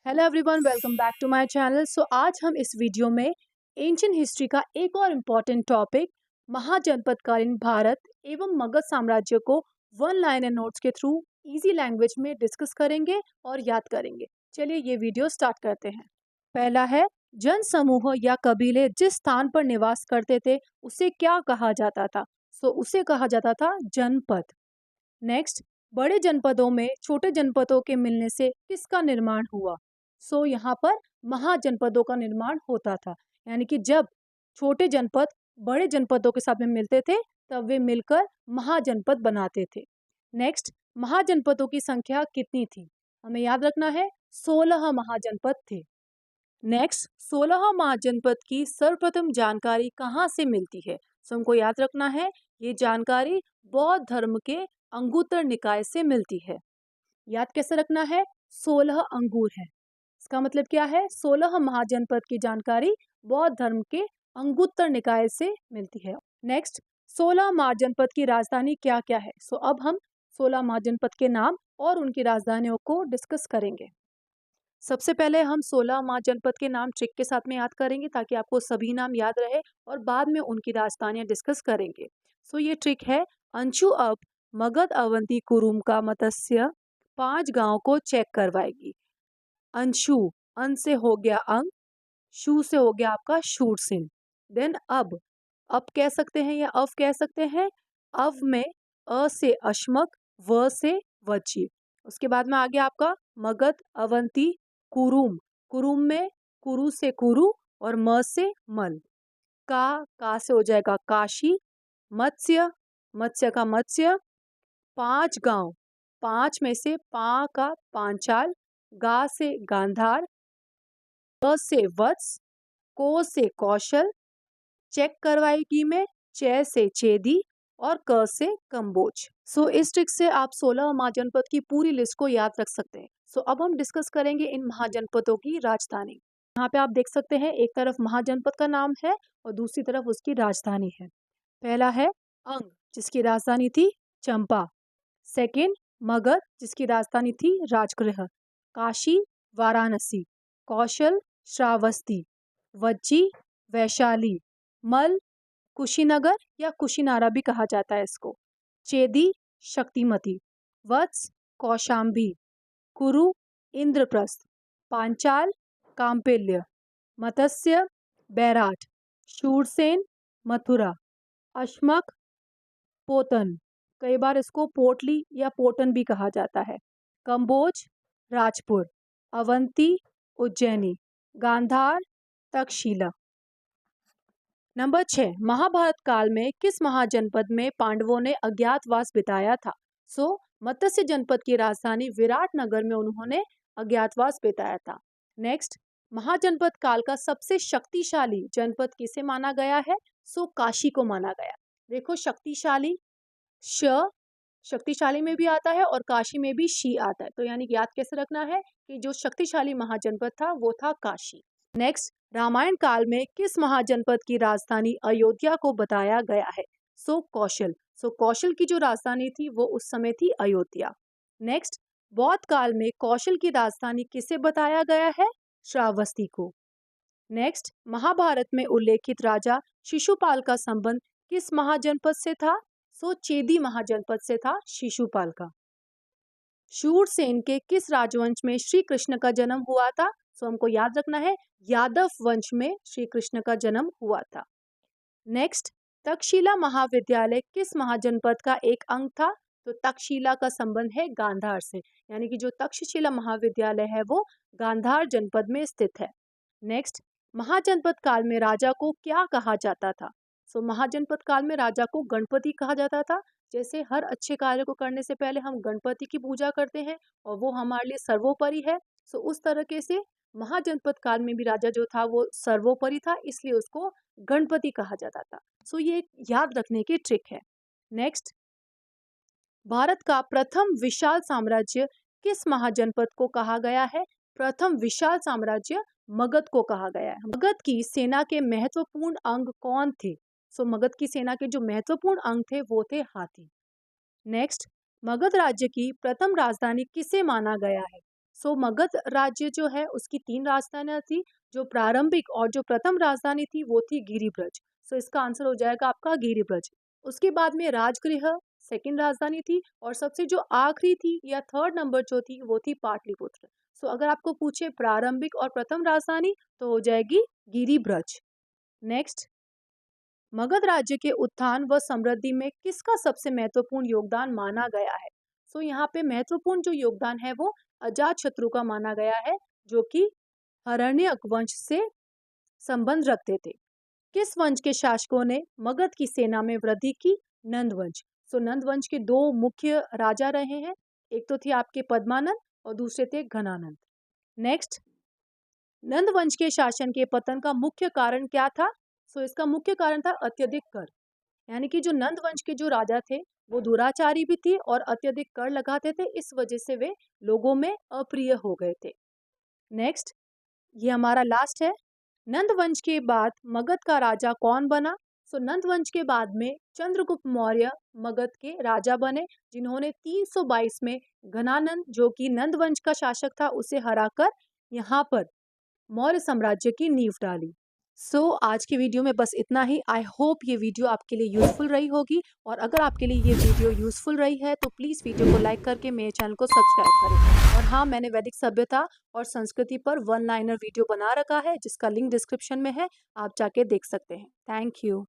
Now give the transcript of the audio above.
Hello everyone, welcome back to my channel. आज हम इस वीडियो में एंशियंट हिस्ट्री का एक और इम्पॉर्टेंट टॉपिक महाजनपदकालीन भारत एवं मगध साम्राज्य को वन लाइनर नोट्स के थ्रू इजी लैंग्वेज में डिस्कस करेंगे और याद करेंगे। चलिए ये वीडियो स्टार्ट करते हैं। पहला है, जन समूह या कबीले जिस स्थान पर निवास करते थे उसे क्या कहा जाता था? उसे कहा जाता था जनपद। नेक्स्ट, बड़े जनपदों में छोटे जनपदों के मिलने से किसका निर्माण हुआ? यहाँ पर महाजनपदों का निर्माण होता था। यानी कि जब छोटे जनपद बड़े जनपदों के साथ में मिलते थे तब वे मिलकर महाजनपद बनाते थे। नेक्स्ट, महाजनपदों की संख्या कितनी थी? हमें याद रखना है 16 महाजनपद थे। नेक्स्ट, 16 महाजनपद की सर्वप्रथम जानकारी कहाँ से मिलती है? हमको याद रखना है ये जानकारी बौद्ध धर्म के अंगुत्तर निकाय से मिलती है। याद कैसे रखना है? 16 अंगूर है, इसका मतलब क्या है? 16 महाजनपद की जानकारी बौद्ध धर्म के अंगुत्तर निकाय से मिलती है। नेक्स्ट, 16 महाजनपद की राजधानी क्या क्या है? अब हम 16 महाजनपद के नाम और उनकी राजधानियों को डिस्कस करेंगे। सबसे पहले हम 16 महाजनपद के नाम ट्रिक के साथ में याद करेंगे ताकि आपको सभी नाम याद रहे और बाद में उनकी राजधानियां डिस्कस करेंगे। ये ट्रिक है, अंशु अब मगध अवंती कुरुम का मत्स्य 5 गांव को चेक करवाएगी। अंशु, अन से हो गया अंग, शू से हो गया आपका शूरसेन। देन अब कह सकते हैं या अव कह सकते हैं। अव में अ से अश्मक, व से वज्जी। उसके बाद में आ गया आपका मगध अवंती कुरुम। कुरुम में कुरु से कुरु और म से मल। का से हो जाएगा काशी। मत्स्य, मत्स्य का मत्स्य। 5 गांव, 5 में से पा का पांचाल। गा से गांधार। व से वत्स। को से कौशल। चेक करवाएगी में चे से चेदी और क से कंबोज। इस ट्रिक से आप 16 महाजनपद की पूरी लिस्ट को याद रख सकते हैं। अब हम डिस्कस करेंगे इन महाजनपदों की राजधानी। यहाँ पे आप देख सकते हैं एक तरफ महाजनपद का नाम है और दूसरी तरफ उसकी राजधानी है। पहला है अंग, जिसकी राजधानी थी चंपा। सेकेंड, मगध, जिसकी राजधानी थी राजगृह। काशी, वाराणसी। कौशल, श्रावस्ती। वज्जी, वैशाली। मल, कुशीनगर या कुशीनारा भी कहा जाता है इसको। चेदी, शक्तिमती। वत्स, कौशाम्बी। कुरु, इंद्रप्रस्थ। पांचाल, काम्पेल्य। मत्स्य, बैराट। शूरसेन, मथुरा। अश्मक, पोतन, कई बार इसको पोटली या पोटन भी कहा जाता है। कंबोज, राजपुर। अवंती, उज्जैनी। गांधार, तक्षशिला। नंबर 6, महाभारत काल में किस महाजनपद में पांडवों ने अज्ञातवास बिताया था? मत्स्य जनपद की राजधानी विराटनगर में उन्होंने अज्ञातवास बिताया था। नेक्स्ट, महाजनपद काल का सबसे शक्तिशाली जनपद किसे माना गया है? काशी को माना गया। देखो, शक्तिशाली श शक्तिशाली में भी आता है और काशी में भी शी आता है, तो यानी याद कैसे रखना है कि जो शक्तिशाली महाजनपद था वो था काशी। नेक्स्ट, रामायण काल में किस महाजनपद की राजधानी अयोध्या को बताया गया है? कौशल। कौशल की जो राजधानी थी वो उस समय थी अयोध्या। नेक्स्ट, बौद्ध काल में कौशल की राजधानी किसे बताया गया है? श्रावस्ती को। नेक्स्ट, महाभारत में उल्लेखित राजा शिशुपाल का संबंध किस महाजनपद से था? चेदी महाजनपद से था शिशुपाल का। शूरसेन के किस राजवंश में श्री कृष्ण का जन्म हुआ था? हमको याद रखना है यादव वंश में श्री कृष्ण का जन्म हुआ था। नेक्स्ट, तक्षशिला महाविद्यालय किस महाजनपद का एक अंग था? तक्षशिला का संबंध है गांधार से, यानी कि जो तक्षशिला महाविद्यालय है वो गांधार जनपद में स्थित है। नेक्स्ट, महाजनपद काल में राजा को क्या कहा जाता था? महाजनपद काल में राजा को गणपति कहा जाता था। जैसे हर अच्छे कार्य को करने से पहले हम गणपति की पूजा करते हैं और वो हमारे लिए सर्वोपरि है। उस तरीके से महाजनपद काल में भी राजा जो था वो सर्वोपरि था, इसलिए उसको गणपति कहा जाता था। ये एक याद रखने की ट्रिक है। नेक्स्ट, भारत का प्रथम विशाल साम्राज्य किस महाजनपद को कहा गया है? प्रथम विशाल साम्राज्य मगध को कहा गया है। मगध की सेना के महत्वपूर्ण अंग कौन थे? मगध की सेना के जो महत्वपूर्ण अंग थे वो थे हाथी। नेक्स्ट, मगध राज्य की प्रथम राजधानी किसे माना गया है? सो मगध राज्य जो है उसकी 3 राजधानियाँ थी, जो प्रारंभिक और जो प्रथम राजधानी थी वो थी गिरिब्रज। सो इसका आंसर हो जाएगा आपका गिरिब्रज। उसके बाद में राजगृह सेकंड राजधानी थी और सबसे जो आखिरी थी या थर्ड नंबर जो थी वो थी पाटलिपुत्र। सो अगर आपको पूछे प्रारंभिक और प्रथम राजधानी तो हो जाएगी गिरिब्रज। नेक्स्ट, मगध राज्य के उत्थान व समृद्धि में किसका सबसे महत्वपूर्ण योगदान माना गया है? सो यहाँ पे महत्वपूर्ण जो योगदान है वो अजातशत्रु का माना गया है, जो कि हरण्यक वंश से संबंध रखते थे। किस वंश के शासकों ने मगध की सेना में वृद्धि की? नंद वंश। सो नंद वंश के 2 मुख्य राजा रहे हैं, एक तो थे आपके पद्मानंद और दूसरे थे घनानंद। नेक्स्ट, नंद वंश के शासन के पतन का मुख्य कारण क्या था? सो इसका मुख्य कारण था अत्यधिक कर। यानी कि जो नंद वंश के जो राजा थे वो दुराचारी भी थे और अत्यधिक कर लगाते थे, इस वजह से वे लोगों में अप्रिय हो गए थे। नेक्स्ट, ये हमारा लास्ट है, नंद वंश के बाद मगध का राजा कौन बना? सो नंद वंश के बाद में चंद्रगुप्त मौर्य मगध के राजा बने, जिन्होंने 322 में घनानंद जो कि नंद वंश का शासक था उसे हराकर यहाँ पर मौर्य साम्राज्य की नींव डाली। सो आज की वीडियो में बस इतना ही। आई होप ये वीडियो आपके लिए यूजफुल रही होगी, और अगर आपके लिए ये वीडियो यूजफुल रही है तो प्लीज़ वीडियो को लाइक करके मेरे चैनल को सब्सक्राइब करें। और हाँ, मैंने वैदिक सभ्यता और संस्कृति पर वन लाइनर वीडियो बना रखा है, जिसका लिंक डिस्क्रिप्शन में है, आप जाके देख सकते हैं। Thank you.